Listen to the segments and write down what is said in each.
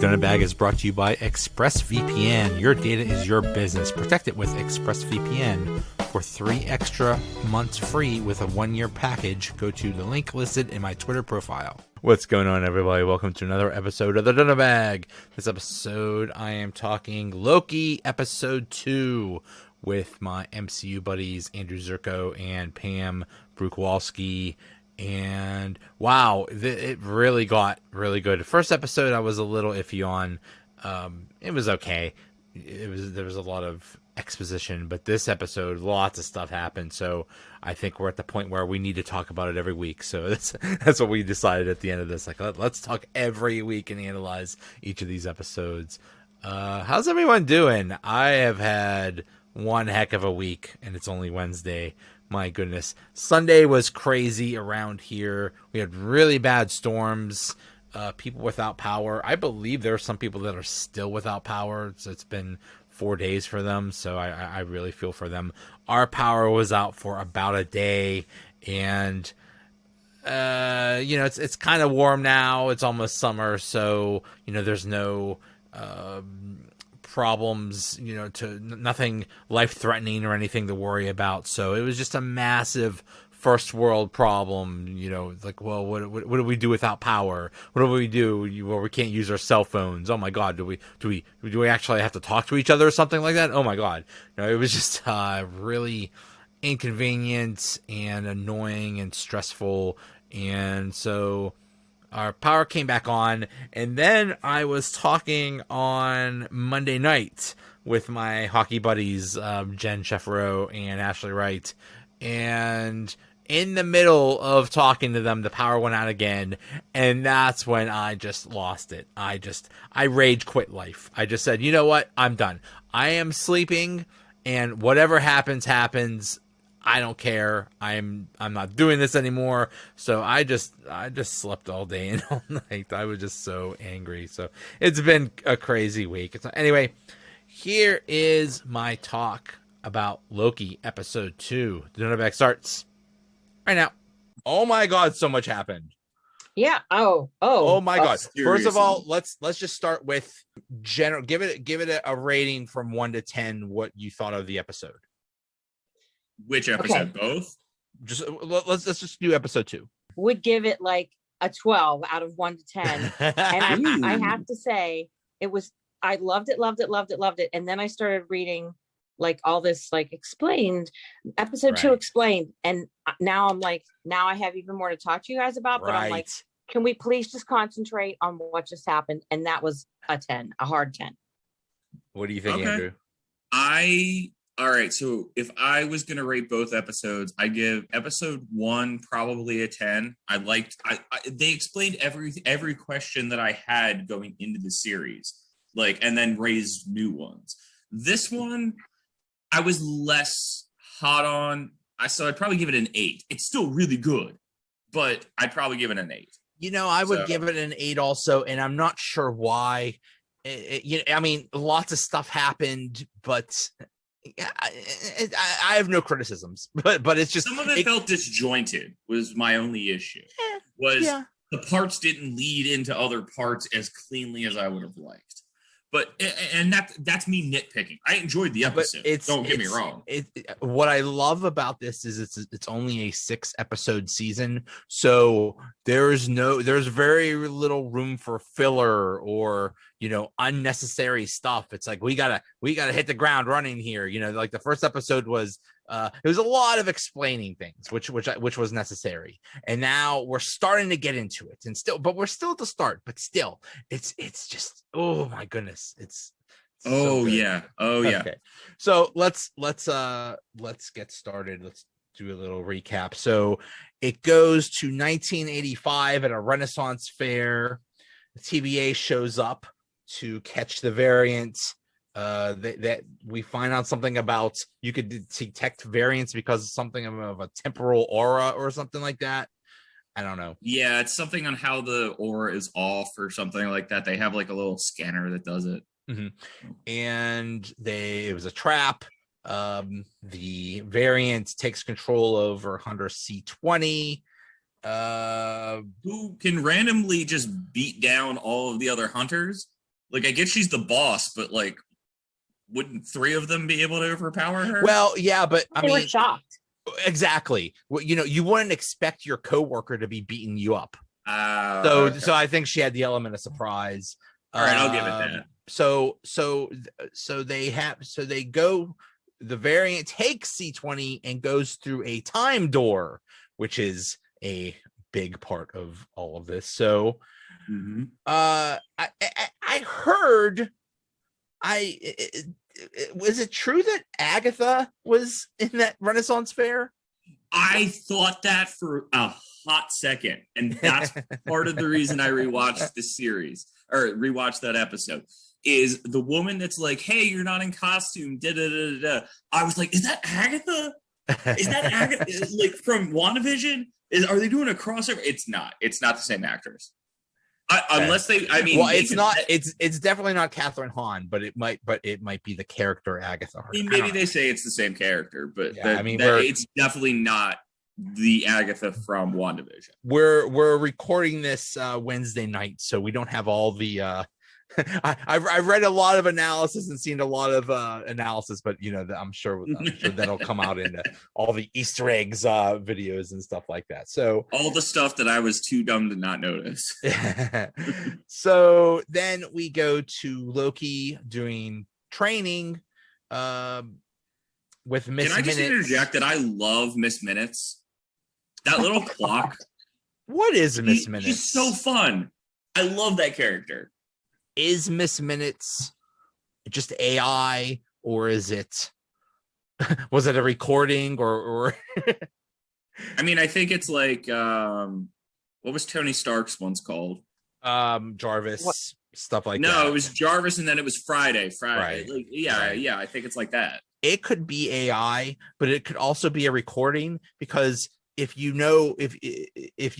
Donut Bag is brought to you by ExpressVPN. Your data is your business. Protect it with ExpressVPN. For 3 extra months free with a 1-year package, go to the link listed in my Twitter profile. What's going on, everybody? Welcome to another episode of the Donut Bag. This episode, I am talking Loki Episode 2 with my MCU buddies Andrew Dzurko and Pam Bruchwalski. And wow, it really got really good. The first episode I was a little iffy on. It was okay. There was a lot of exposition, but this episode, lots of stuff happened. So I think we're at the point where we need to talk about it every week. So that's what we decided at the end of this. Like, let's talk every week and analyze each of these episodes. How's everyone doing? I have had one heck of a week, and it's only Wednesday. My goodness. Sunday was crazy around here. We had really bad storms, people without power. I believe there are some people that are still without power. So it's been 4 days for them. So I really feel for them. Our power was out for about a day, and it's kind of warm now. It's almost summer. So, there's no, problems, to nothing life-threatening or anything to worry about. So it was just a massive first world problem. Like, well, what do we do without power? What do we do? Well, we can't use our cell phones. Oh my God, do we actually have to talk to each other or something like that? Oh my God, it was just really inconvenient and annoying and stressful. And so our power came back on, and then I was talking on Monday night with my hockey buddies, Jen Shefferow and Ashley Wright, and in the middle of talking to them, the power went out again, and that's when I just lost it. I rage quit life. I just said, you know what? I'm done. I am sleeping, and whatever happens, happens. I don't care. I'm not doing this anymore. So I just slept all day and all night. I was just so angry. So it's been a crazy week. Anyway, here is my talk about Loki Episode 2. The Donut Bag starts right now. Oh my God, so much happened. Yeah. Oh my God. Seriously. First of all, let's just start with general. Give it a rating from 1 to 10. What you thought of the episode? Which episode? Okay. Both? Let's just do Episode 2. Would give it like a 12 out of 1 to 10. And I have to say, I loved it. And then I started reading like all this, like explained, Episode 2 explained. And now I'm like, now I have even more to talk to you guys about. But I'm like, can we please just concentrate on what just happened? And that was a 10, a hard 10. What do you think, Andrew? All right, so if I was going to rate both episodes, I give Episode 1 probably a 10. They explained every question that I had going into the series, and then raised new ones. This one, I was less hot on, so I'd probably give it an 8. It's still really good, but I'd probably give it an 8. I would give it an 8 also, and I'm not sure why. Lots of stuff happened, but I have no criticisms, but it's just some of it felt disjointed. Was my only issue. The parts didn't lead into other parts as cleanly as I would have liked. But that's me nitpicking. I enjoyed the episode. Don't get me wrong. What I love about this is it's only a 6-episode season, so there's very little room for filler or unnecessary stuff. It's like we gotta hit the ground running here. Like the first episode was it was a lot of explaining things, which was necessary, and now we're starting to get into it, but we're still at the start. But still, it's just, oh my goodness, it's so yeah. Okay. So let's get started. Let's do a little recap. So it goes to 1985 at a Renaissance fair. The TVA shows up to catch the variants. That we find out something about you could detect variants because of something of a temporal aura or something like that. I don't know. Yeah, it's something on how the aura is off or something like that. They have like a little scanner that does it. Mm-hmm. And it was a trap. The variant takes control over Hunter C-20. Who can randomly just beat down all of the other hunters. Like, I get she's the boss, but like, wouldn't 3 of them be able to overpower her? Well, yeah, but I They were mean, shocked. exactly. Well, you wouldn't expect your coworker to be beating you up. Okay. So I think she had the element of surprise. All right, I'll give it that. So they go. The variant takes C20 and goes through a time door, which is a big part of all of this. So, I heard. Was it true that Agatha was in that Renaissance fair? I thought that for a hot second, and that's part of the reason I rewatched the series or rewatched that episode. Is the woman that's like, "Hey, you're not in costume." Da, da, da, da. I was like, "Is that Agatha? Is that Agatha? Like from WandaVision? Are they doing a crossover?" It's not. It's not the same actors. Unless they, I mean, well, it's not. It's definitely not Catherine Hahn, but it might be the character Agatha. I mean, maybe they say it's the same character, but yeah, it's dedefinitely not the Agatha from WandaVision. We're recording this Wednesday night, so we don't have all the. I've read a lot of analysis and seen a lot of analysis, but I'm sure that'll come out in all the Easter eggs videos and stuff like that. So all the stuff that I was too dumb to not notice. So then we go to Loki doing training with Miss Minutes. Can I just interject that I love Miss Minutes? That little clock. What is Miss Minutes? She's so fun. I love that character. Is Miss Minutes just AI, or is it was it a recording or I mean, I think it's like what was Tony Stark's one's called? Jarvis, stuff like that. No, it was Jarvis, and then it was Friday. Right. Like, yeah, I think it's like that. It could be AI, but it could also be a recording, because if you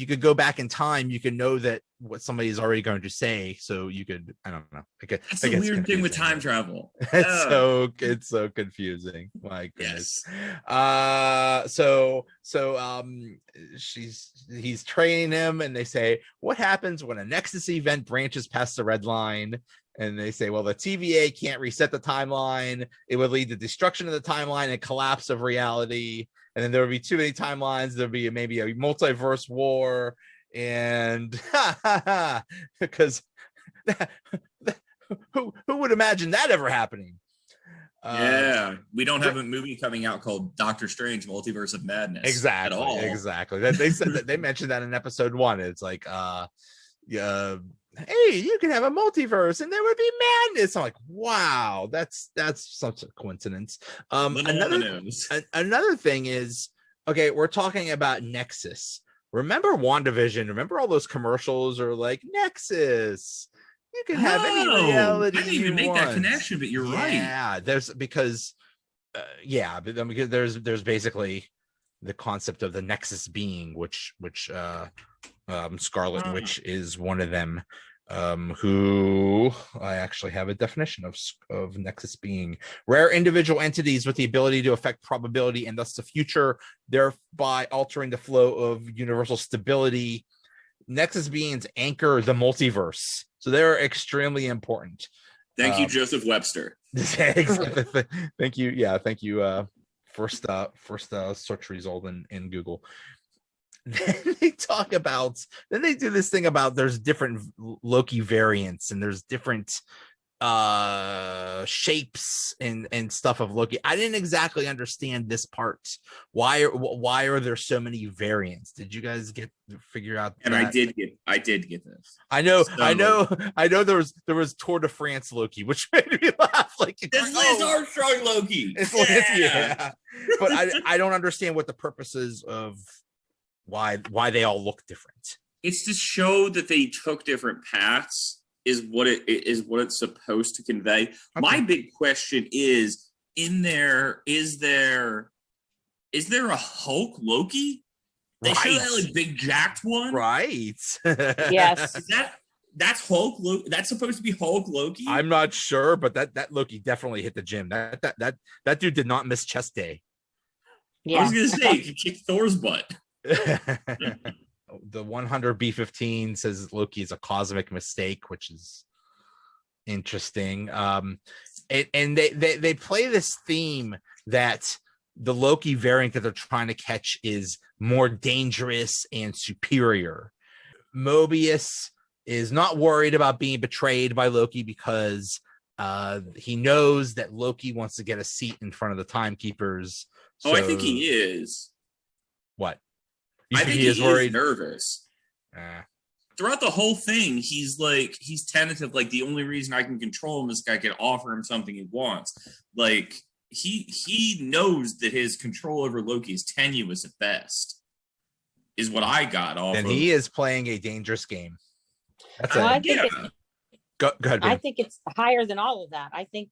could go back in time, you can know that what somebody is already going to say. So you could, I don't know. That's the weird thing with time travel. It's so confusing. My goodness. Yes. He's training him, and they say, what happens when a Nexus event branches past the red line? And they say, well, the TVA can't reset the timeline. It would lead to destruction of the timeline and collapse of reality. And then there would be too many timelines. There'd be maybe a multiverse war. And because who would imagine that ever happening? We don't have a movie coming out called Doctor Strange Multiverse of Madness. Exactly. At all. Exactly. They said that they mentioned that in episode 1. It's like, hey, you can have a multiverse and there would be madness. I'm like, wow, that's such a coincidence. Another thing is, okay, we're talking about Nexus. Remember WandaVision? Remember all those commercials are like, Nexus, you can have any reality. I didn't even make that connection, but you're right. Yeah, there's there's basically the concept of the Nexus being, which Scarlet Witch is one of them, who I actually have a definition of Nexus being: rare individual entities with the ability to affect probability and thus the future, thereby altering the flow of universal stability. Nexus beings anchor the multiverse, so they're extremely important. Thank you, Joseph Webster. Thank you. Yeah, thank you. First search result in Google. Then they do this thing about there's different Loki variants and there's different shapes and stuff of Loki. I didn't exactly understand this part. Why are there so many variants? Did you guys figure out and that? I did get this. I know there was Tour de France Loki, which made me laugh. Like, it's Lance Armstrong Loki. Yeah. But I don't understand what the purpose is of why they all look different. It's to show that they took different paths is what it's supposed to convey. Okay. My big question is there a Hulk Loki? They show that like big jacked one, right? Yes. That's Hulk Loki. That's supposed to be Hulk Loki. I'm not sure, but that Loki definitely hit the gym. That dude did not miss chest day. Yeah. I was gonna say he kicked Thor's butt. The 100 B15 says Loki is a cosmic mistake, which is interesting. And they play this theme that the Loki variant that they're trying to catch is more dangerous and superior. Mobius is not worried about being betrayed by Loki because he knows that Loki wants to get a seat in front of the timekeepers. I think he is. What? I think he is worried? Nervous. Throughout the whole thing, he's tentative. Like, the only reason I can control him is I can offer him something he wants. Like, he knows that his control over Loki is tenuous at best, is what I got off. And he is playing a dangerous game. That's Go ahead. I think it's higher than all of that. I think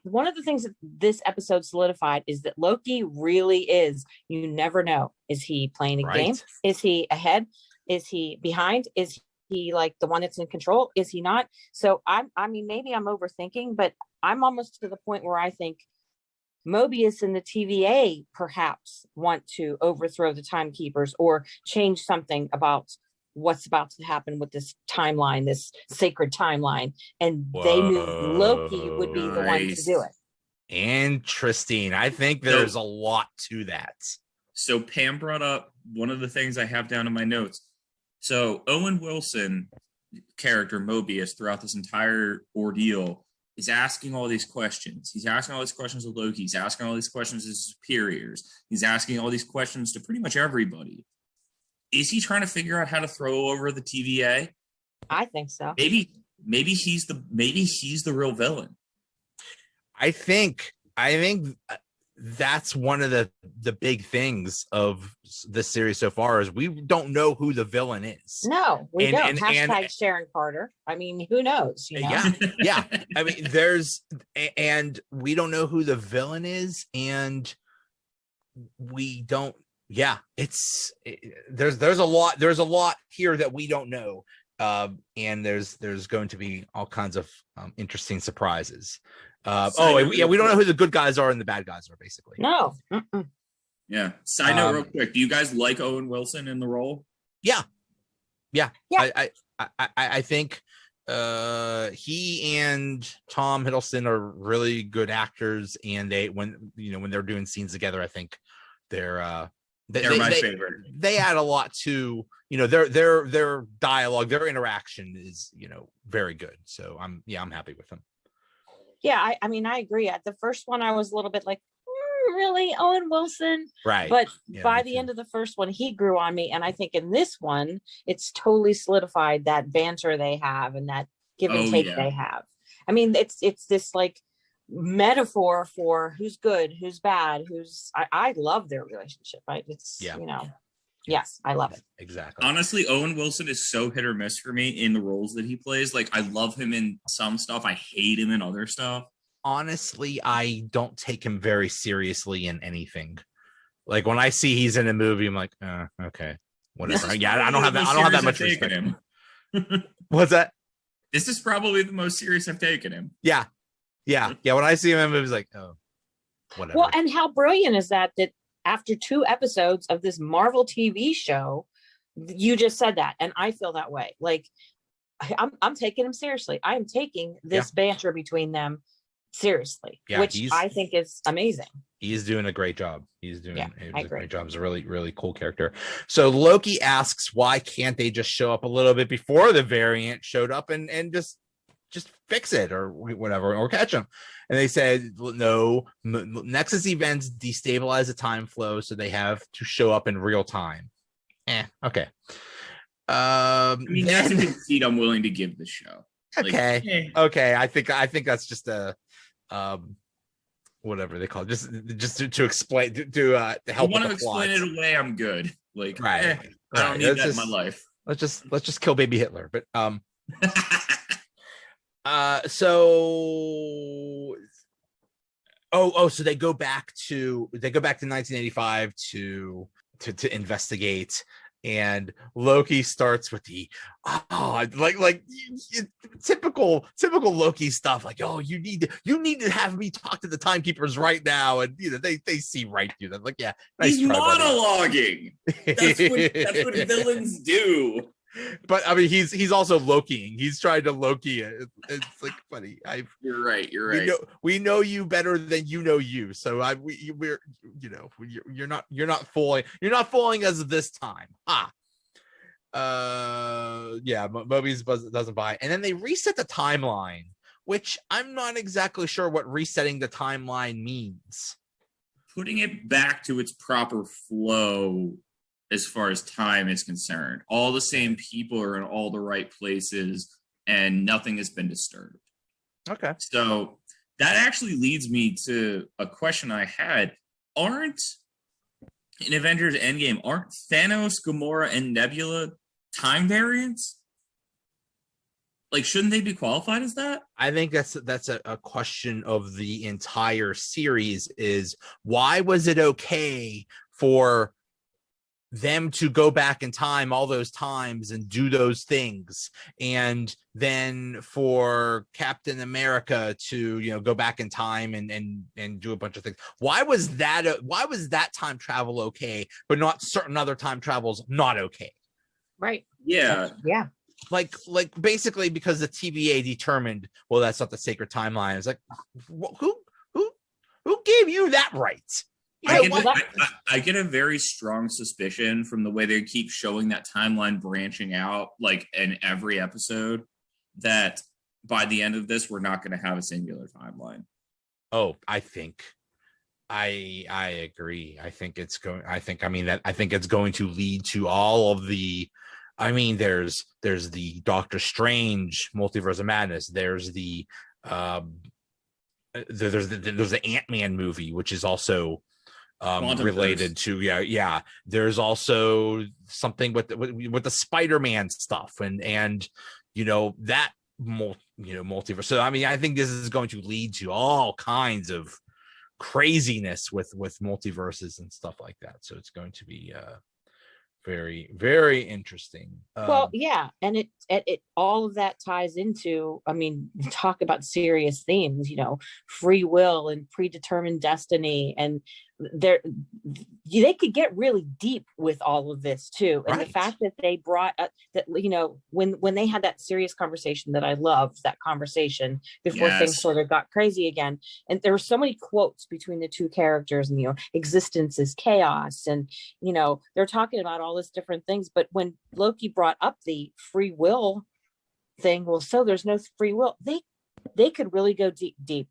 one of the things that this episode solidified is that Loki really is, you never know. Is he playing a game? Is he ahead? Is he behind? Is he like the one that's in control? Is he not? So I mean, maybe I'm overthinking, but I'm almost to the point where I think Mobius and the TVA perhaps want to overthrow the timekeepers or change something about what's about to happen with this timeline, this sacred timeline. And they knew Loki would be the one to do it. Interesting. I think there's a lot to that. So Pam brought up one of the things I have down in my notes. So Owen Wilson, character Mobius, throughout this entire ordeal, is asking all these questions. He's asking all these questions of Loki. He's asking all these questions to his superiors. He's asking all these questions to pretty much everybody. Is he trying to figure out how to throw over the TVA? I think so. Maybe he's the real villain. I think that's one of the big things of the series so far is we don't know who the villain is. No, we don't. Hashtag Sharon Carter. I mean, who knows? You know? Yeah. I mean, and we don't know who the villain is, and we don't. Yeah, there's a lot here that we don't know, and there's going to be all kinds of interesting surprises. We don't know who the good guys are and the bad guys are, basically. No. Yeah. Side note, real quick, do you guys like Owen Wilson in the role? Yeah. I think he and Tom Hiddleston are really good actors, and when they're doing scenes together, I think they're my favorite. They add a lot to, their dialogue, their interaction is, very good. So I'm happy with them. Yeah, I mean, I agree. At the first one, I was a little bit like, really, Owen Wilson? Right. But by the end of the first one, he grew on me. And I think in this one, it's totally solidified that banter they have and that give and take they have. I mean, it's this like metaphor for who's good, who's bad, I love their relationship. Yes, I love it. Exactly. Honestly, Owen Wilson is so hit or miss for me in the roles that he plays. Like, I love him in some stuff. I hate him in other stuff. Honestly, I don't take him very seriously in anything. Like, when I see he's in a movie, I'm like, okay, whatever. Yeah, I don't have that much respect. Him. What's that? This is probably the most serious I've taken him. Yeah. When I see him in movies, like, oh, whatever. Well, and how brilliant is that after 2 episodes of this Marvel TV show, you just said that, and I feel that way. Like, I'm taking him seriously. I am taking this banter between them seriously, which I think is amazing. He's doing a great job. He's doing a great job. He's a really, really cool character. So Loki asks, why can't they just show up a little bit before the variant showed up and just fix it or whatever, or catch them? And they said, no, Nexus events destabilize the time flow, so they have to show up in real time. Okay. I mean, that's a conceit I'm willing to give the show. Okay. Okay. I think that's just a whatever they call it, just to explain to help. I want to explain it away. I'm good. Like, I don't need that in my life. Let's just kill baby Hitler. But so they go back to 1985 to investigate, and Loki starts with the typical Loki stuff, like, oh, you need to have me talk to the timekeepers right now, and they see right through them. Like, yeah, nice. He's monologuing. That's what villains do. But I mean, he's also Lokiing. He's trying to Loki it. It's like, buddy, You're right. You're right. we know you better than you know you. So we're you're not fooling us this time. Yeah, Mobius doesn't buy. And then they reset the timeline, which I'm not exactly sure what resetting the timeline means. Putting it back to its proper flow as far as time is concerned. All the same people are in all the right places and nothing has been disturbed. Okay. So that actually leads me to a question I had. In Avengers Endgame, aren't Thanos, Gamora, and Nebula time variants? Like, shouldn't they be qualified as that? I think that's a question of the entire series is why was it okay for them to go back in time all those times and do those things, and then for Captain America to go back in time and do a bunch of things? Why was that time travel okay, but not certain other time travels not okay? Right. Yeah. Yeah. Like basically because the TVA determined, well, that's not the sacred timeline. It's like, who gave you that right? I get a very strong suspicion from the way they keep showing that timeline branching out, like in every episode, that by the end of this, we're not going to have a singular timeline. Oh, I think I agree. I think it's going to lead to all of the. I mean, there's the Doctor Strange Multiverse of Madness. There's the there's the Ant-Man movie, which is also related to there's also something with the Spider-Man stuff and that multiverse. So I mean, I think this is going to lead to all kinds of craziness with multiverses and stuff like that. So it's going to be very, very interesting. Well, yeah, and it all of that ties into, I mean, talk about serious themes, free will and predetermined destiny, and they could get really deep with all of this too. And the fact that they brought that, when they had that serious conversation, that I loved that conversation before things sort of got crazy again. And there were so many quotes between the two characters, and existence is chaos, and they're talking about all this different things. But when Loki brought up the free will thing, well, so there's no free will. They could really go deep,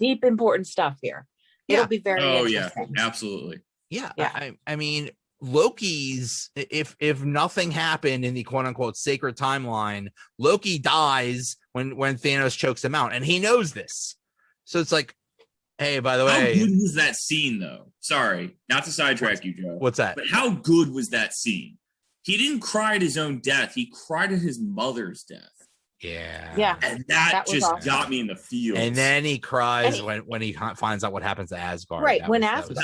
important stuff here. It'll be very interesting. Yeah, absolutely. Yeah. I mean, Loki's, if nothing happened in the quote unquote sacred timeline, Loki dies when Thanos chokes him out, and he knows this. So it's like, hey, by the way, how good was that scene though? Sorry, not to sidetrack you, Joe. What's that? But how good was that scene? He didn't cry at his own death. He cried at his mother's death. Yeah. And that just awesome. got me in the feels. And then he cries when he finds out what happens to Asgard. Right.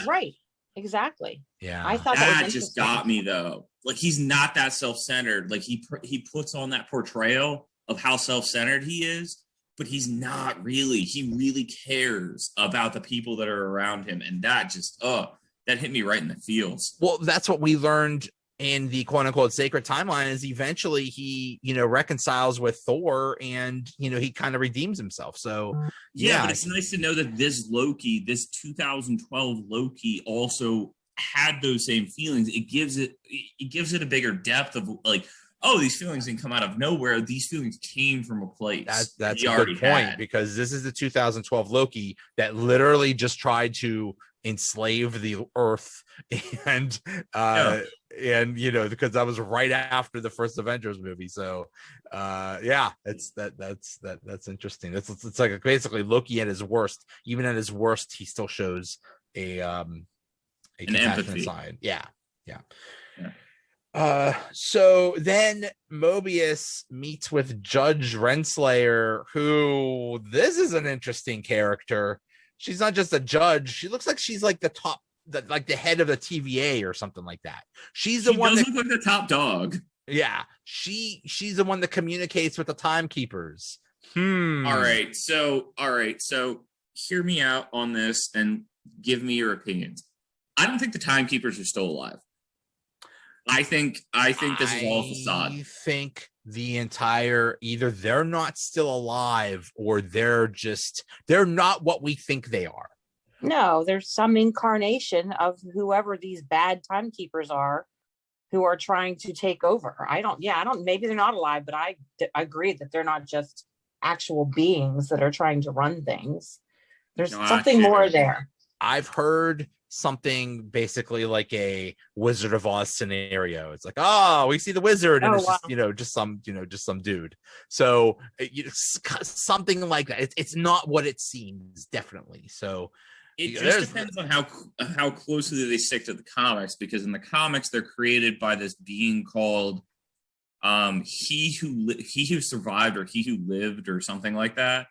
Right. Exactly. Yeah. I thought that just got me though. Like, he's not that self-centered. Like, he puts on that portrayal of how self-centered he is, but he's not really. He really cares about the people that are around him. And that just, that hit me right in the feels. Well, that's what we learned in the quote unquote sacred timeline, is eventually he, reconciles with Thor, and, he kind of redeems himself. So yeah, but it's nice to know that this 2012 Loki also had those same feelings. It gives it a bigger depth of like, these feelings didn't come out of nowhere. These feelings came from a place. That's a good point, because this is the 2012 Loki that literally just tried to enslave the earth, and because that was right after the first Avengers movie. So that's interesting. It's like basically Loki at his worst. Even at his worst, he still shows an empathy side. Yeah. So then Mobius meets with Judge Renslayer, who, this is an interesting character. She's not just a judge. She looks like she's like the head of the TVA or something like that. She look like the top dog. Yeah. She's the one that communicates with the timekeepers. All right. So hear me out on this and give me your opinions. I don't think the timekeepers are still alive. I think this is all facade. I think the entire either they're not still alive or they're not what we think they are. No, there's some incarnation of whoever these bad timekeepers are who are trying to take over. Maybe they're not alive, but I agree that they're not just actual beings that are trying to run things. There's something more there. I've heard something basically like a Wizard of Oz scenario. It's like, oh, we see the wizard, and just some dude. So something like that. It's not what it seems, definitely. So it just depends on how closely they stick to the comics, because in the comics they're created by this being called he who survived, or he who lived, or something like that,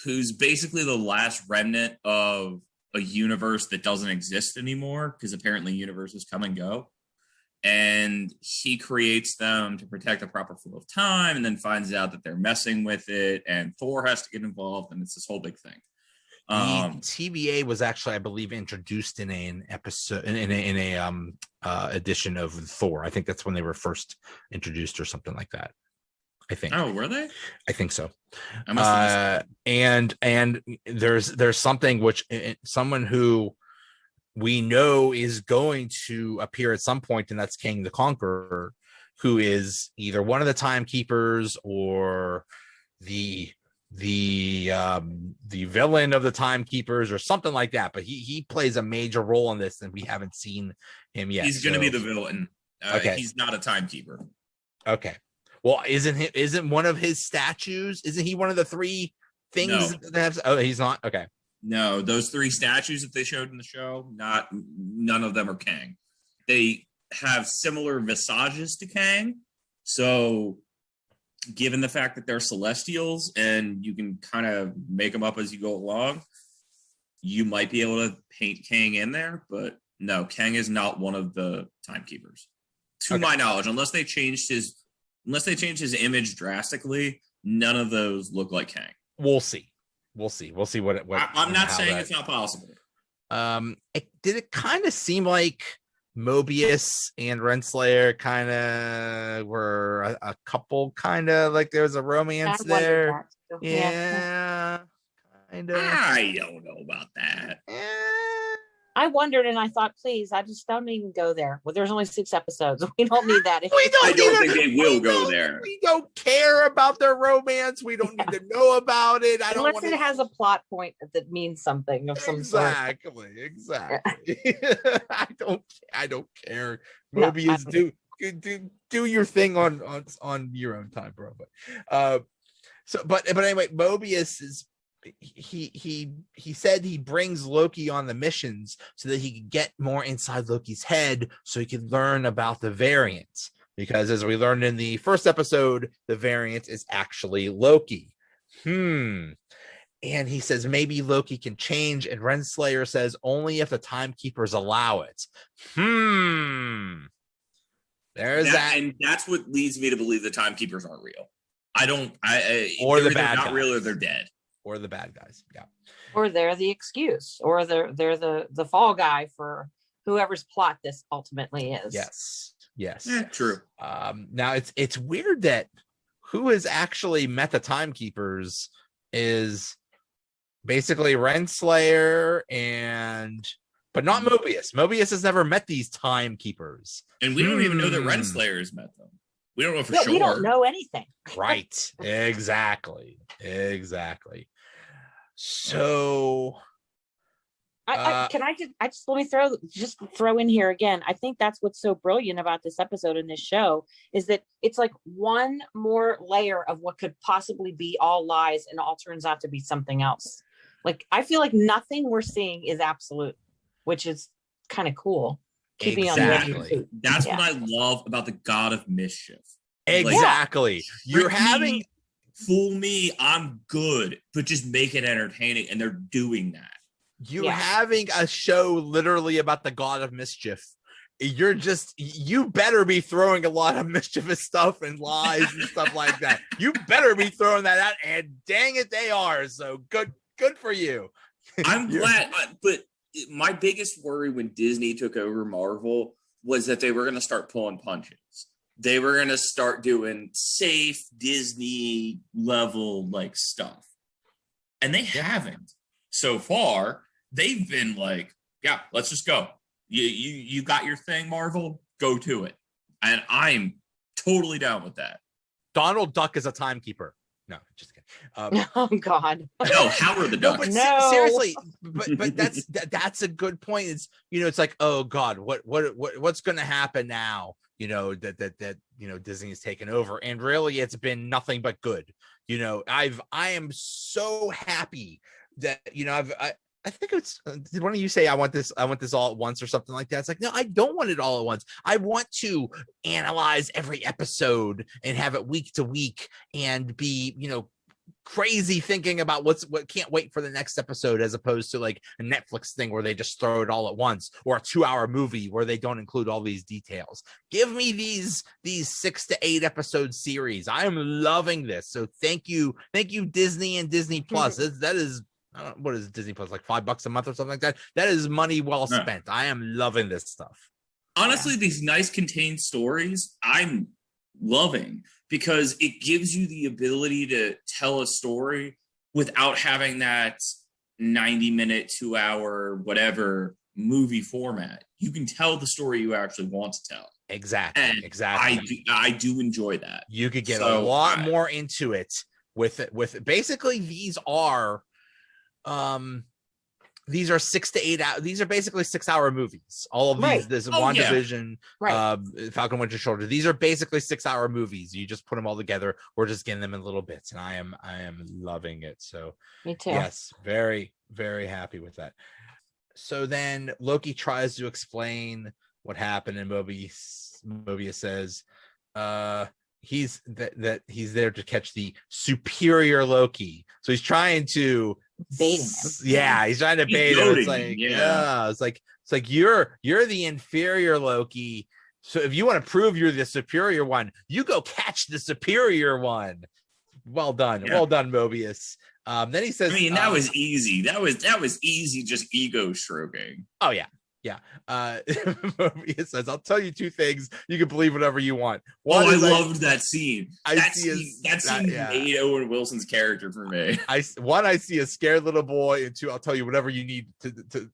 who's basically the last remnant of a universe that doesn't exist anymore, because apparently universes come and go, and he creates them to protect the proper flow of time, and then finds out that they're messing with it, and Thor has to get involved, and it's this whole big thing. The TVA was actually, I believe, introduced in an episode in a edition of Thor. I think that's when they were first introduced, or something like that. I think. Oh, were they? I think so. And there's something which someone who we know is going to appear at some point, and that's Kang the Conqueror, who is either one of the timekeepers or the villain of the timekeepers or something like that. But he plays a major role in this, and we haven't seen him yet. He's going to be the villain. Okay. He's not a timekeeper. Okay. Well, isn't one of his statues? Isn't he one of the three things that have? Oh, he's not. Okay. No, those three statues that they showed in the show, none of them are Kang. They have similar visages to Kang. So, given the fact that they're Celestials and you can kind of make them up as you go along, you might be able to paint Kang in there. But no, Kang is not one of the timekeepers, to my knowledge, unless they changed his image drastically. None of those look like Kang. We'll see what I'm not saying it's not possible. Did it kind of seem like Mobius and Renslayer kind of were a couple, kind of like there was a romance there? Yeah, kind of. I don't know about that. I wondered, and I thought, please, I just don't even go there. Well, there's only 6 episodes. We don't need that. I don't think they will go there. We don't care about their romance. We don't need to know about it. Unless it has a plot point that means something of some sort. Exactly. I don't care. Mobius, do your thing on your own time, bro. But anyway, Mobius is. He said he brings Loki on the missions so that he could get more inside Loki's head, so he could learn about the variant, because as we learned in the first episode, the variant is actually Loki. And he says maybe Loki can change, and Renslayer says only if the timekeepers allow it. There's that, and that's what leads me to believe the timekeepers aren't real. Or the bad not guys. real, or they're dead. Or the bad guys, yeah. Or they're the excuse, or they're the fall guy for whoever's plot this ultimately is. Yes. True. Now it's weird that who has actually met the timekeepers is basically Renslayer but not Mobius. Mobius has never met these timekeepers, and we don't even know that Renslayer has met them. We don't know for sure. We don't know anything. Right. Exactly. So can I just let me throw in here again. I think that's what's so brilliant about this episode and this show is that it's like one more layer of what could possibly be all lies and all turns out to be something else. Like, I feel like nothing we're seeing is absolute, which is kind of cool. Exactly. That's what I love about the God of Mischief. Exactly. Like, You're having fool me, I'm good, but just make it entertaining, and they're doing that. You're having a show literally about the God of Mischief. You better be throwing a lot of mischievous stuff and lies and stuff like that. You better be throwing that out, and dang it, they are. So good for you. I'm glad, but my biggest worry when Disney took over Marvel was that they were going to start pulling punches. They were going to start doing safe Disney level like stuff. And they haven't. So far, they've been like, yeah, let's just go. You got your thing, Marvel, go to it. And I'm totally down with that. Donald Duck is a timekeeper. No, just kidding. Oh God. No, Howard the Duck. But No. seriously, but that's a good point. It's, it's like, oh God, what's going to happen now? That Disney has taken over, and really it's been nothing but good. I am so happy that I think it's, did one of you say I want this all at once or something like that? It's like, no, I don't want it all at once. I want to analyze every episode and have it week to week and be, crazy thinking about what can't wait for the next episode, as opposed to like a Netflix thing where they just throw it all at once, or a 2-hour movie where they don't include all these details. Give me these 6 to 8 episode series. I am loving this. So thank you Disney and Disney Plus. That is, I don't know, what is Disney Plus, like $5 a month or something like that? That is money well spent. I am loving this stuff. Honestly, these nice contained stories, I'm loving, because it gives you the ability to tell a story without having that 90-minute, 2-hour, whatever movie format. You can tell the story you actually want to tell. Exactly. And exactly. I do enjoy that. You could get a lot more into it with it. Basically, these are 6 to 8 hours. These are basically 6-hour movies. All of these, this WandaVision, Falcon Winter Soldier. These are basically 6-hour movies. You just put them all together. We're just getting them in little bits, and I am loving it. So, me too. Yes, very, very happy with that. So then Loki tries to explain what happened, and Mobius says, he's there to catch the superior Loki. So he's trying to bait him. Yeah, he's trying to bait him. It's like, it's like you're the inferior Loki. So if you want to prove you're the superior one, you go catch the superior one. Well done. Yeah. Well done, Mobius. Then he says, that was easy. That was easy, just ego stroking. Oh yeah. Yeah. Mobius says, I'll tell you 2 things. You can believe whatever you want. One, I loved that scene. That scene made Owen Wilson's character for me. I see a scared little boy, and 2, I'll tell you whatever you need to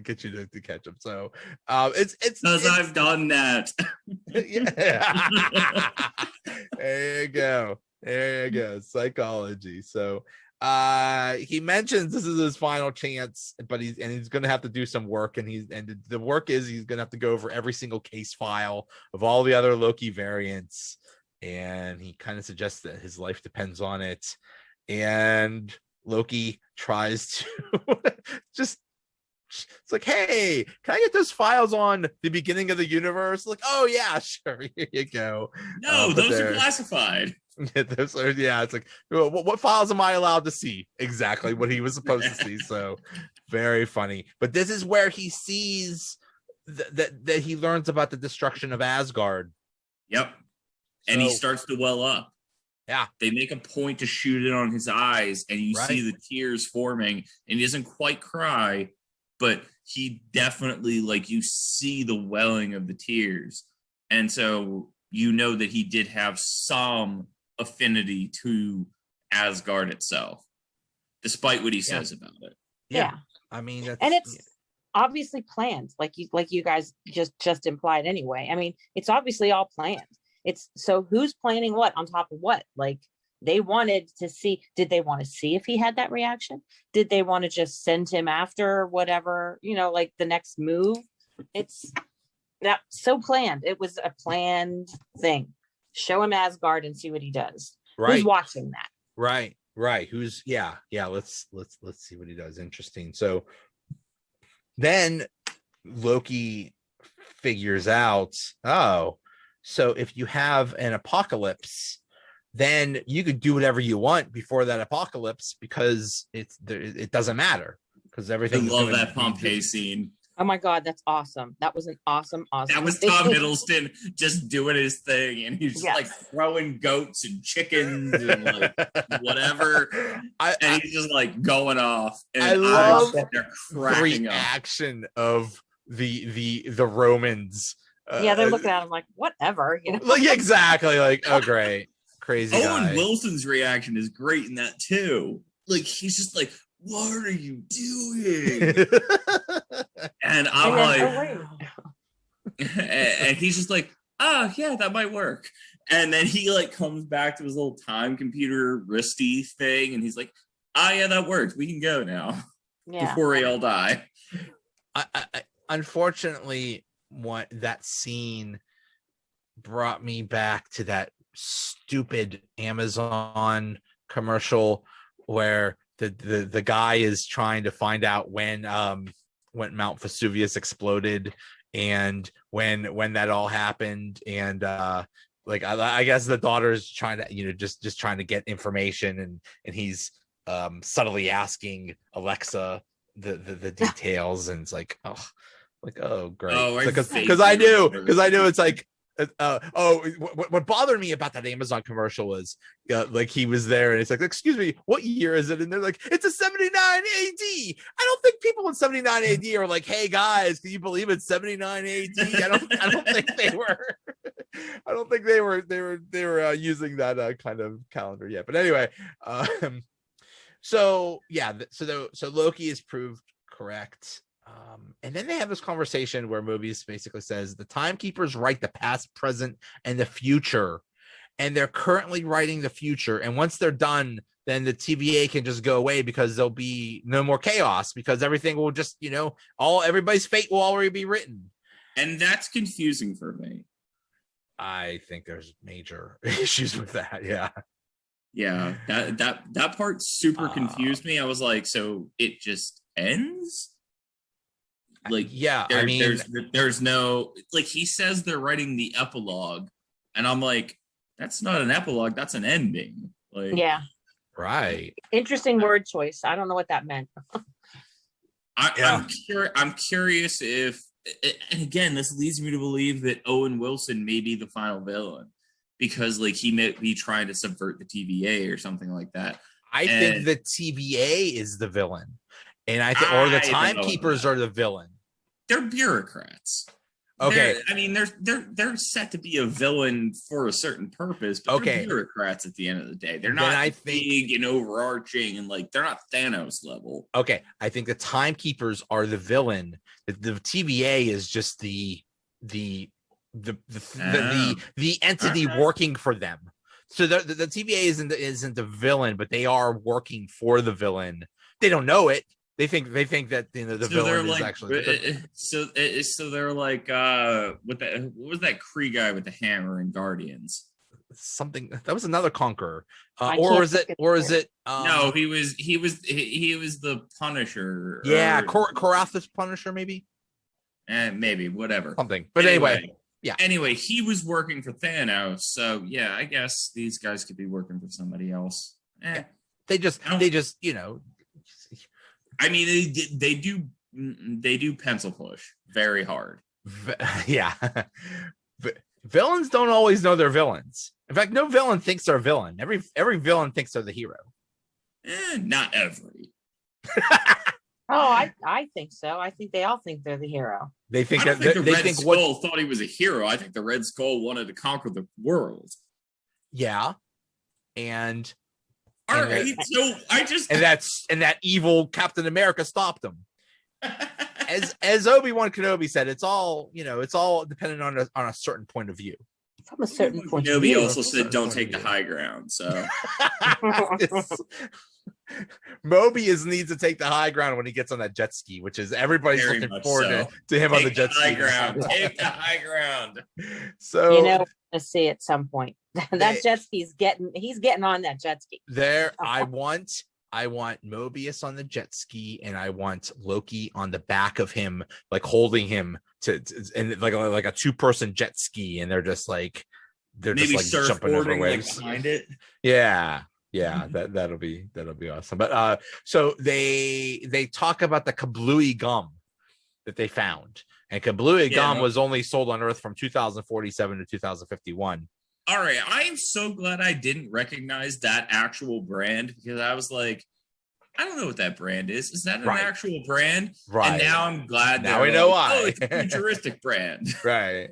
get you to catch him. So it's because I've done that. Yeah. There you go. Psychology. So he mentions this is his final chance, but he's going to have to do some work, and the work is he's going to have to go over every single case file of all the other Loki variants, and he kind of suggests that his life depends on it. And Loki tries to just, it's like, hey, can I get those files on the beginning of the universe? Like, oh yeah, sure, here you go. No, those are classified. It's like, what files am I allowed to see? Exactly what he was supposed to see. So very funny. But this is where he sees that he learns about the destruction of Asgard. Yep. And he starts to well up. Yeah. They make a point to shoot it on his eyes, and you see the tears forming, and he doesn't quite cry, but he definitely, like, you see the welling of the tears. And so you know that he did have some affinity to Asgard itself, despite what he says about it. Yeah. I mean, and it's obviously planned, like you guys just implied anyway. I mean, it's obviously all planned. It's so who's planning what on top of what? Like, they wanted to see, did they want to see if he had that reaction? Did they want to just send him after whatever, like the next move? It's that so planned. It was a planned thing. Show him Asgard and see what he does. Right. Who's watching that? Right. Who's let's see what he does. Interesting. So then Loki figures out, so if you have an apocalypse, then you could do whatever you want before that apocalypse, because it doesn't matter, because everything. I love that Pompeii scene. Oh my God, that's awesome. That was an awesome. That was Tom Hiddleston just doing his thing, and he's just like throwing goats and chickens and like whatever. And he's just like going off. And I love the reaction of the Romans. Yeah, they're looking at him like, whatever, you know. Like, exactly. Like, oh, great, crazy Owen guy. Wilson's reaction is great in that too. Like, he's just like, "What are you doing?" And I'm like, and he's just like, "Oh yeah, that might work." And then he like comes back to his little time computer wristy thing, and he's like, "Ah, yeah, that worked. We can go now." Yeah. Before we all die. I unfortunately, what that scene brought me back to that stupid Amazon commercial where the guy is trying to find out when Mount Vesuvius exploded and when that all happened, and like I guess the daughter's trying to just trying to get information, and he's subtly asking Alexa the details, and it's like, oh great, because I knew it's like what bothered me about that Amazon commercial was like he was there and it's like, excuse me, what year is it? And they're like, it's a 79 AD. I don't think people in 79 AD are like, hey guys, can you believe it's 79 AD? I don't think they were. I don't think they were using that kind of calendar yet. But anyway, so Loki is proved correct. And then they have this conversation where Mobius basically says the timekeepers write the past, present, and the future, and they're currently writing the future. And once they're done, then the TVA can just go away because there'll be no more chaos, because everything will just, everybody's fate will already be written. And that's confusing for me. I think there's major issues with that. Yeah. Yeah, that part super confused me. I was like, so it just ends? Like, yeah, there's no, like, he says they're writing the epilogue, and I'm like, that's not an epilogue, that's an ending. Like, yeah, right. Interesting word choice. I don't know what that meant. I'm curious if, and again, this leads me to believe that Owen Wilson may be the final villain, because like he may be trying to subvert the TVA or something like that. I think the TVA is the villain, and I think, or the timekeepers are the villain. They're bureaucrats. Okay, they're set to be a villain for a certain purpose, but they're bureaucrats at the end of the day. They're not big and overarching, and like they're not Thanos level. Okay, I think the timekeepers are the villain. The TVA is just the entity working for them. So the TVA isn't the villain, but they are working for the villain. They don't know it. They think that the villain is actually. So they're like what was that Kree guy with the hammer in Guardians? Something that was another Conqueror, or is it? No, he was the Punisher. Yeah, Korath's Punisher, maybe. Maybe whatever. Something, but anyway. Yeah. Anyway, he was working for Thanos, so yeah, I guess these guys could be working for somebody else. Yeah. They just I mean, they do pencil push very hard. Yeah. Villains don't always know they're villains. In fact, no villain thinks they're a villain. Every villain thinks they're the hero. Not every. Oh, I think so. I think they all think they're the hero. They think that the Red Skull thought he was a hero. I think the Red Skull wanted to conquer the world. Yeah, and all right. So that evil Captain America stopped him. As Obi-Wan Kenobi said, it's all dependent on a certain point of view. From a certain point of view. Kenobi also said, "Don't take the high ground." So. Mobius needs to take the high ground when he gets on that jet ski, which is everybody's very looking forward to him take on the jet ski. Take the high ground. So we're to see at some point that jet ski's he's getting on that jet ski. I want Mobius on the jet ski, and I want Loki on the back of him, like holding him and like a 2-person jet ski, and they're just like jumping over waves behind it. Yeah. Yeah, that'll be awesome. But so they talk about the kablooey gum that they found, and kablooey gum was only sold on Earth from 2047 to 2051. All right, I am so glad I didn't recognize that actual brand, because I was like, I don't know what that brand is. Is that an Right. actual brand? Right. And now I'm glad Now they're we know like, why. oh, it's a futuristic brand. Right.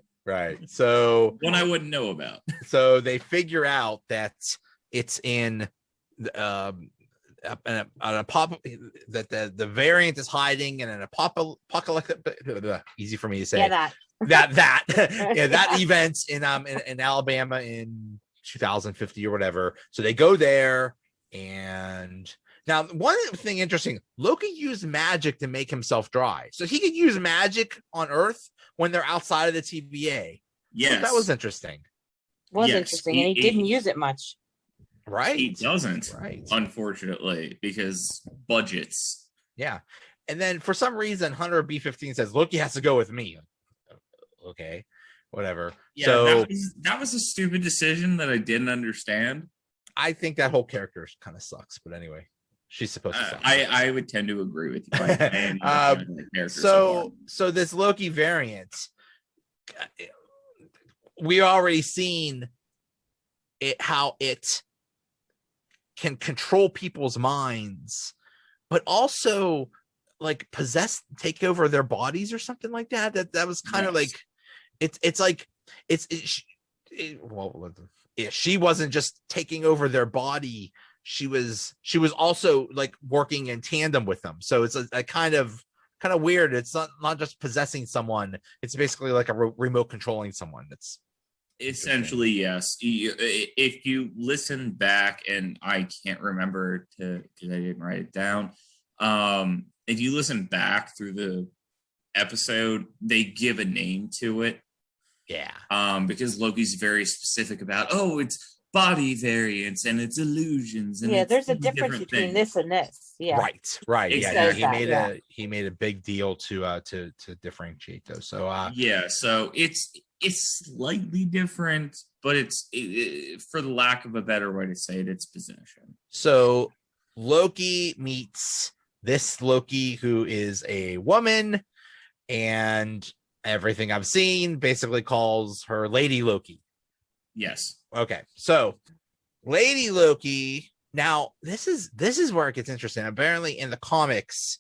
So One I wouldn't know about. So they figure out that it's in an that the variant is hiding in an apocalyptic. Easy for me to say. Yeah, that event in Alabama in 2050 or whatever. So they go there, and now one thing interesting: Loki used magic to make himself dry, so he could use magic on Earth when they're outside of the TVA. Yes, that was interesting. Interesting, and he didn't use it much. Right, he doesn't. Right, unfortunately, because budgets. Yeah, and then for some reason, Hunter B-15 says Loki has to go with me. Okay, whatever. Yeah, so that was a stupid decision that I didn't understand. I think that whole character kind of sucks, but anyway, she's supposed to suck. I would tend to agree with you. So this Loki variant, we already seen it, how it can control people's minds, but also like take over their bodies or something like that. That was kind of like she wasn't just taking over their body. She was also like working in tandem with them. So it's a kind of weird. It's not just possessing someone. It's basically like a remote controlling someone. It's essentially, yes. If you listen back, and I can't remember because I didn't write it down. If you listen back through the episode, they give a name to it. Yeah. Because Loki's very specific about, it's body variants and it's illusions. And there's a difference between this and this. Yeah. Right. Exactly. He made a big deal to differentiate those. So so it's slightly different, but it's for the lack of a better way to say it, it's possession. So Loki meets this Loki, who is a woman, and everything I've seen basically calls her Lady Loki. Yes. Okay. So Lady Loki. Now this is where it gets interesting. Apparently in the comics,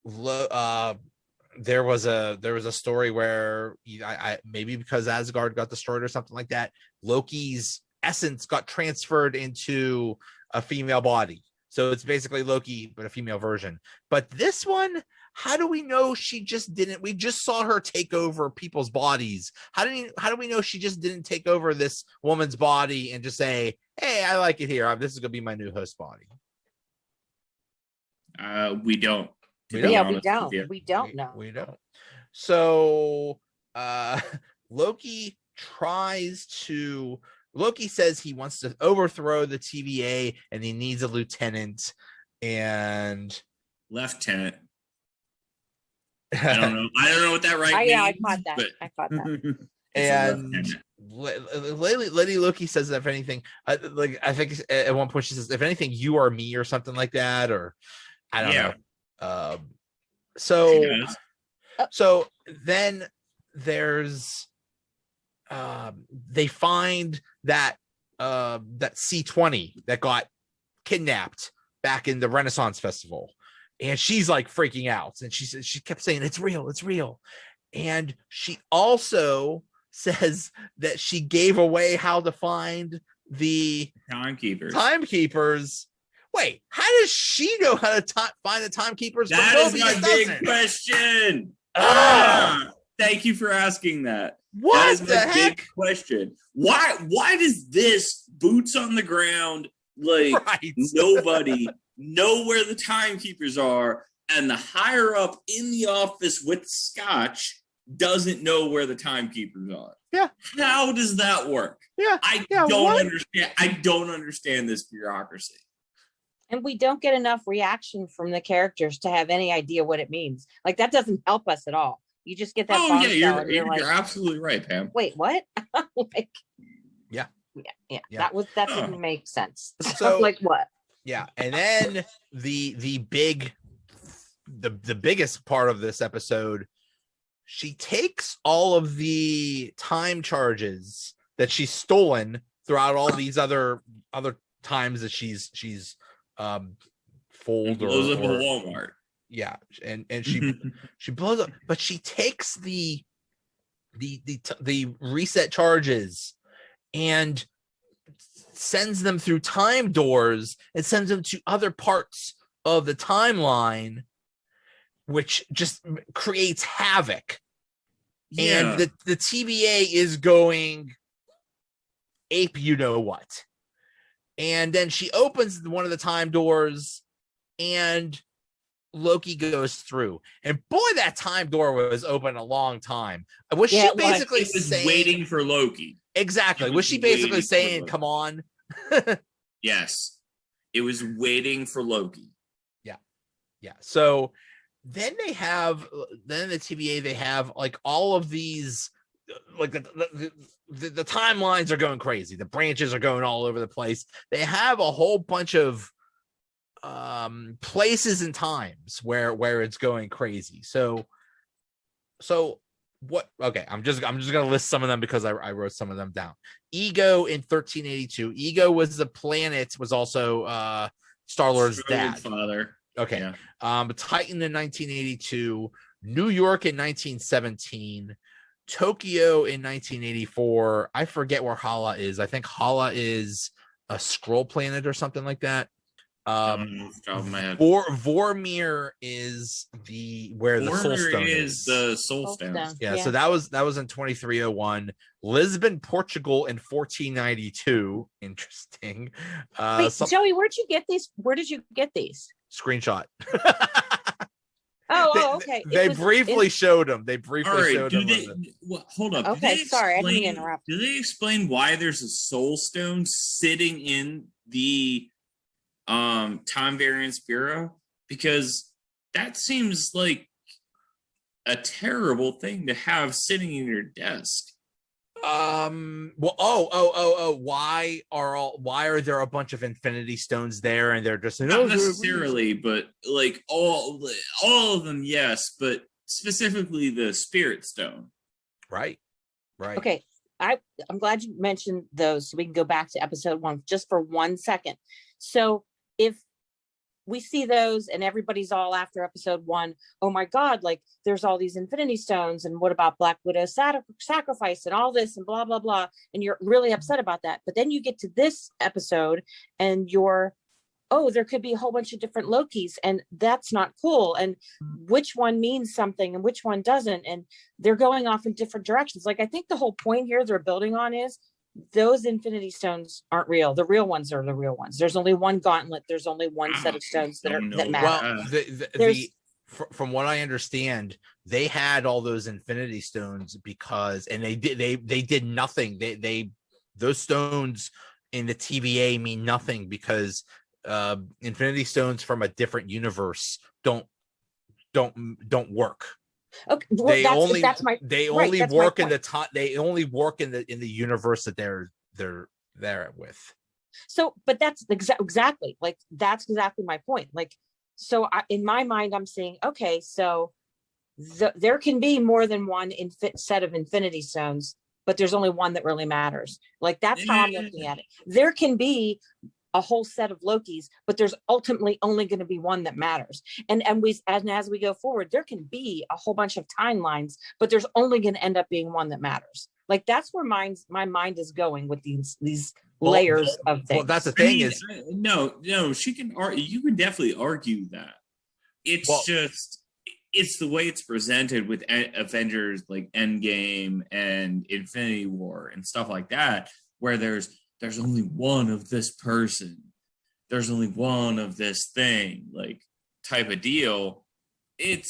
there was a story where I maybe because Asgard got destroyed or something like that, Loki's essence got transferred into a female body. So it's basically Loki, but a female version. But this one, how do we know she just didn't? We just saw her take over people's bodies. How do we know she just didn't take over this woman's body and just say, "Hey, I like it here. This is gonna be my new host body"? We don't. We don't know. We don't. So Loki says he wants to overthrow the TVA and he needs a lieutenant and lieutenant. I don't know what that means. I caught that. And Lady Loki says that if anything, I think at one point she says, if anything, you are me or something like that, or I don't know. So then there's they find that C-20 that got kidnapped back in the Renaissance Festival, and she's like freaking out, and she kept saying it's real, and she also says that she gave away how to find the timekeepers. Wait, how does she know how to find the timekeepers? That is my big question. Thank you for asking that. That is my big question. Why does this boots on the ground, nobody know where the timekeepers are, and the higher up in the office with scotch doesn't know where the timekeepers are? Yeah. How does that work? Yeah. I don't understand. I don't understand this bureaucracy. And we don't get enough reaction from the characters to have any idea what it means. Like, that doesn't help us at all. You just get that. You're absolutely right, Pam. Wait, what? Yeah. That didn't make sense. So like what? Yeah, and then the biggest part of this episode, she takes all of the time charges that she's stolen throughout all these other times that she's unfold blows up a or Walmart. yeah, and she blows up, but she takes the reset charges and sends them through time doors and sends them to other parts of the timeline, which just creates havoc. Yeah. And the TVA is going ape, you know what. And then she opens one of the time doors and Loki goes through. And boy, that time door was open a long time. Was she basically saying, waiting for Loki? Exactly. Was she basically saying, come on? Yes. It was waiting for Loki. Yeah. So then the TVA, they have like all of these, like the timelines are going crazy. The branches are going all over the place. They have a whole bunch of places and times where it's going crazy. So what? Okay, I'm just gonna list some of them because I wrote some of them down. Ego in 1382. Ego was the planet, was also Star-Lord's dad. Father. Okay. Yeah. Titan in 1982, New York in 1917, Tokyo in 1984. I forget where Hala is. I think Hala is a scroll planet or something like that. Vormir is where the Soul Stone is. The Soul Stone. Yeah, so that was in 2301. Lisbon, Portugal in 1492. Interesting. Wait, Joey, where'd you get these? Where did you get these? Screenshot. Okay. They briefly showed them. Showed them. Hold up. Okay, sorry, I didn't interrupt. Do they explain why there's a Soul Stone sitting in the Time Variance Bureau? Because that seems like a terrible thing to have sitting in your desk. Why are there a bunch of Infinity Stones there, and they're just not necessarily, but like all of them, yes, but specifically the Spirit Stone. Right. Okay, I'm glad you mentioned those, so we can go back to episode 1 just for 1 second. So if we see those and everybody's all after episode 1, oh my God, like there's all these Infinity Stones, and what about Black Widow's sacrifice and all this and blah, blah, blah. And you're really upset about that. But then you get to this episode and there could be a whole bunch of different Lokis, and that's not cool. And which one means something and which one doesn't. And they're going off in different directions. Like, I think the whole point here they're building on is those Infinity Stones aren't real. The real ones are the real ones. There's only one gauntlet. There's only one set of stones that matter. Well, from what I understand, they had all those Infinity Stones because, and they did nothing. Those stones in the TVA mean nothing because Infinity Stones from a different universe don't work. Okay, well, they only work in the time. They only work in the universe that they're there with. So, but that's exactly my point. Like, so in my mind, I'm saying, okay, so there can be more than one set of Infinity Stones, but there's only one that really matters. Like, that's how I'm looking at it. There can be a whole set of Lokis, but there's ultimately only going to be one that matters. And as we go forward, there can be a whole bunch of timelines, but there's only going to end up being one that matters. Like, that's where my mind is going with these layers of things. Well, that's the thing is no, she can argue. You can definitely argue that. It's the way it's presented with Avengers like Endgame and Infinity War and stuff like that, where there's only one of this person. There's only one of this thing, like type of deal. It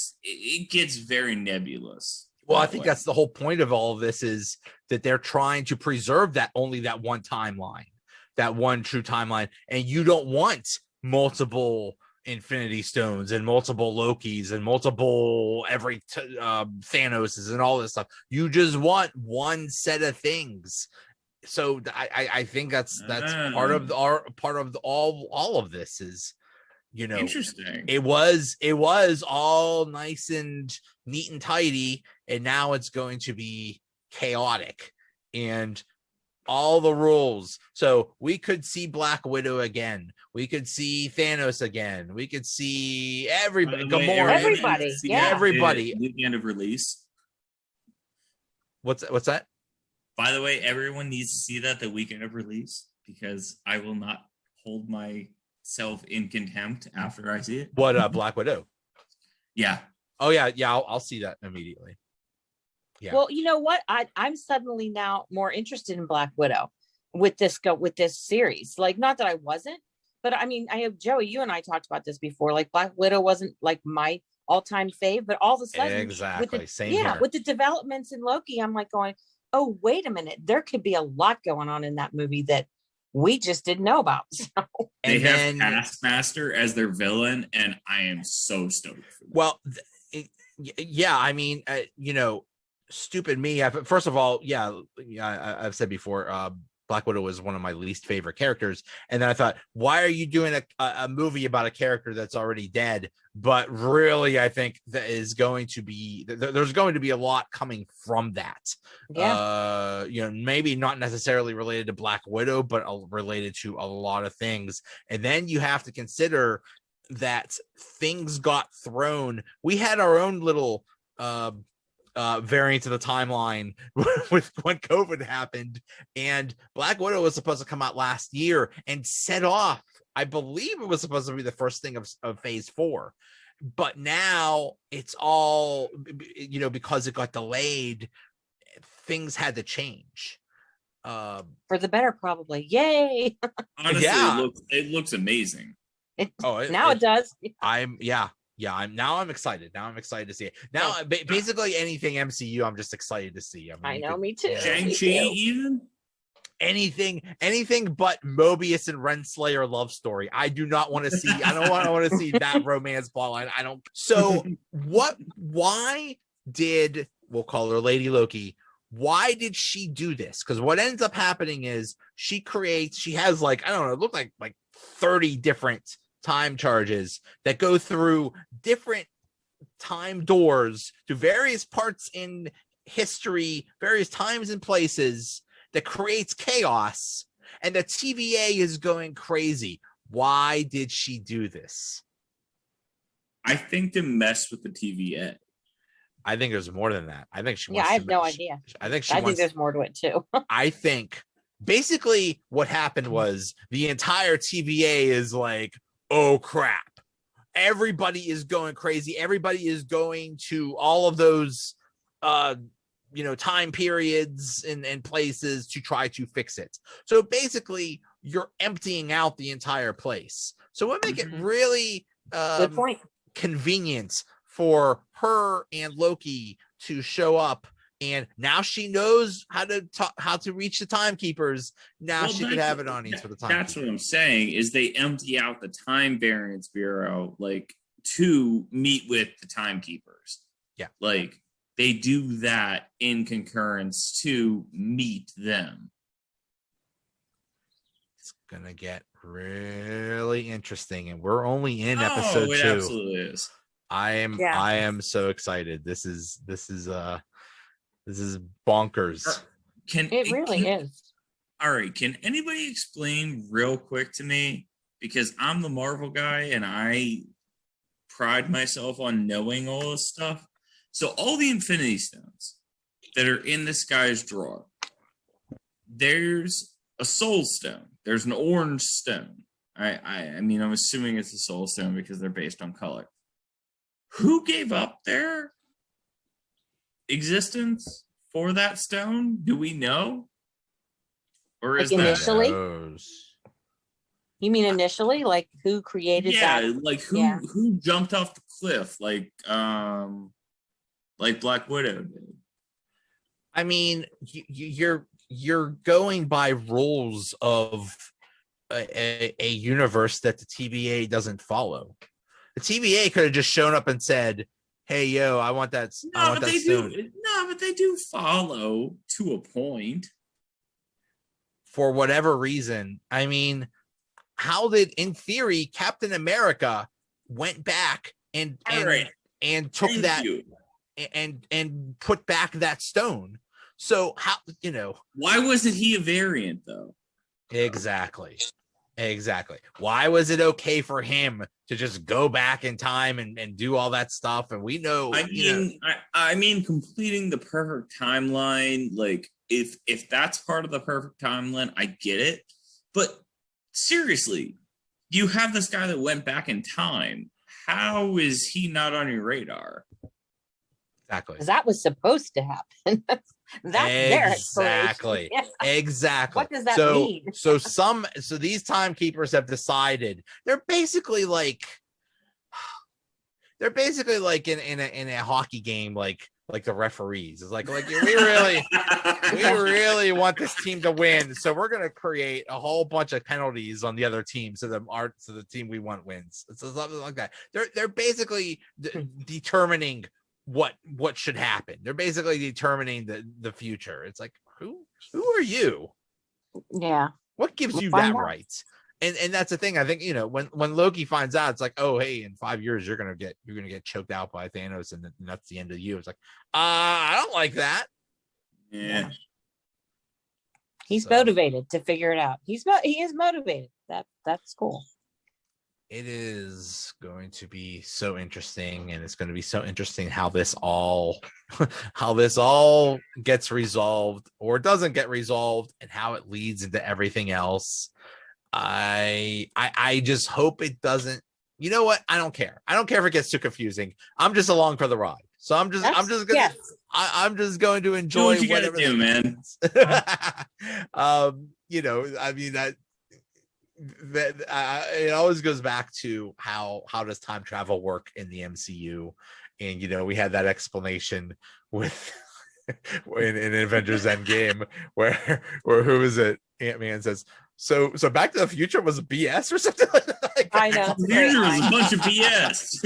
gets very nebulous. Well, I think that's the whole point of all of this, is that they're trying to preserve only that one timeline, that one true timeline. And you don't want multiple Infinity Stones and multiple Lokis and multiple Thanoses and all this stuff. You just want one set of things. So I think that's part of all of this is, interesting. It was all nice and neat and tidy, and now it's going to be chaotic. And all the rules. So we could see Black Widow again. We could see Thanos again. We could see everybody. Gamora. Everybody. Yeah. Everybody. The end of release. What's that? By the way, everyone needs to see that the weekend of release, because I will not hold myself in contempt after I see it. What, Black Widow? Yeah. Oh yeah. I'll see that immediately. Yeah. Well, you know what? I'm suddenly now more interested in Black Widow with this series. Like, not that I wasn't, but I mean, I have Joey, you and I talked about this before. Like, Black Widow wasn't like my all-time fave, but all of a sudden, exactly. with the developments in Loki, I'm like going, oh, wait a minute, there could be a lot going on in that movie that we just didn't know about. So. They have Taskmaster as their villain, and I am so stoked for that. Well, yeah, I mean, stupid me. First of all, I've said before, Black Widow was one of my least favorite characters, and then I thought, why are you doing a movie about a character that's already dead? But really, I think that is going to be there's going to be a lot coming from that. Yeah. Maybe not necessarily related to Black Widow, but related to a lot of things. And then you have to consider that things got thrown. We had our own little variant of the timeline with when COVID happened, and Black Widow was supposed to come out last year and set off. I believe it was supposed to be the first thing of phase 4, but now it's all, because it got delayed, things had to change. For the better, probably. Yay. Honestly, yeah. it looks amazing. It does. I'm excited. Now I'm excited to see it. Now, basically anything MCU, I'm just excited to see. I know, me too. Shang-Chi, even anything but Mobius and Renslayer love story. I do not want to see. I don't want to see that romance plotline. I don't. So why did, we'll call her Lady Loki, why did she do this? Because what ends up happening is she has like, I don't know, it looked like 30 different time charges that go through different time doors to various parts in history, various times and places, that creates chaos, and the TVA is going crazy. Why did she do this? I think to mess with the TVA. I think there's more than that. I think she wants I have no idea. I think there's more to it too. I think basically what happened was the entire TVA is like, oh crap, everybody is going crazy. Everybody is going to all of those time periods and places to try to fix it. So basically you're emptying out the entire place. So it would make it really good point. Convenient for her and Loki to show up, and now she knows how to reach the timekeepers. Now she could have an audience for the time. That's what I'm saying, is they empty out the Time Variance Bureau to meet with the timekeepers. Yeah. They do that in concurrence to meet them. It's gonna get really interesting, and we're only in episode 2. It absolutely is. I am so excited. This is bonkers. It really is. All right. Can anybody explain real quick to me? Because I'm the Marvel guy and I pride myself on knowing all this stuff. So all the Infinity Stones that are in this guy's drawer, there's a Soul Stone. There's an orange stone. I mean, I'm assuming it's a Soul Stone because they're based on color. Who gave up their existence for that stone? Do we know? Or is like initially? That... You mean initially? Like who created that? Yeah, who jumped off the cliff like Black Widow did? I mean, you're going by rules of a universe that the TVA doesn't follow. The TVA could have just shown up and said, "Hey, yo, I want that stone." No, but they do follow to a point. For whatever reason. I mean, how did, in theory, Captain America went back and took that and put back that stone? So how, Why wasn't he a variant though? Exactly. Why was it okay for him to just go back in time and do all that stuff? And we know, I mean, completing the perfect timeline, like if that's part of the perfect timeline, I get it. But seriously, you have this guy that went back in time. How is he not on your radar? Exactly. Because that was supposed to happen. That's their exactly. Yeah. Exactly. What does that mean? So these timekeepers have decided they're basically like in a hockey game, like the referees. It's like we really want this team to win, so we're gonna create a whole bunch of penalties on the other team so the team we want wins. It's something like that. They're basically determining what should happen. They're basically determining the future. It's like, who are you? Yeah. What gives you that right? And that's the thing. I think, when Loki finds out, it's like, oh, hey, in 5 years you're gonna get choked out by Thanos, and that's the end of you. It's like, I don't like that. Yeah. He's motivated to figure it out. He is motivated. That's cool. It is going to be so interesting, and it's going to be so interesting how this all gets resolved or doesn't get resolved, and how it leads into everything else. I just hope it doesn't. You know what? I don't care. I don't care if it gets too confusing. I'm just along for the ride. So I'm just going to enjoy do what you gotta do, man. I mean that it always goes back to how does time travel work in the MCU, and we had that explanation with in Avengers Endgame where who is it? Ant-Man says, so Back to the Future was BS or something like that. I know. Future was a bunch of BS.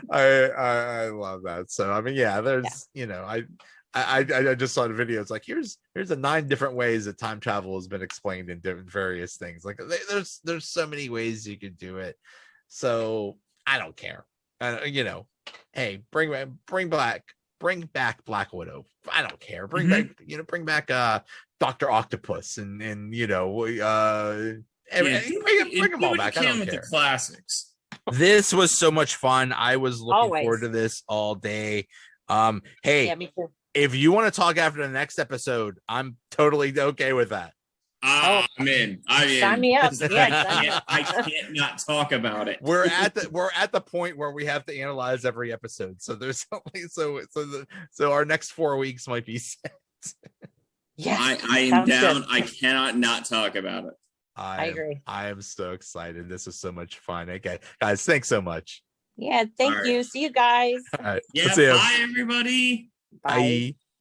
I love that. So I mean, there's I just saw the video. It's like here's the 9 different ways that time travel has been explained in different various things. Like there's so many ways you could do it. So I don't care. Hey, bring back Black Widow. I don't care. Bring back Dr. Octopus and bring them all back. I don't care. The classics. This was so much fun. I was looking forward to this all day. Hey, yeah, me too. If you want to talk after the next episode, I'm totally okay with that. I'm in. Sign me up. Yeah, I can't not talk about it. We're at the point where we have to analyze every episode. So there's only so our next 4 weeks might be set. Yeah, I am down. Good. I cannot not talk about it. I agree. I am so excited. This was so much fun. Okay, guys, thanks so much. Yeah, thank you. See you guys. All right. Yeah, bye everybody. Bye.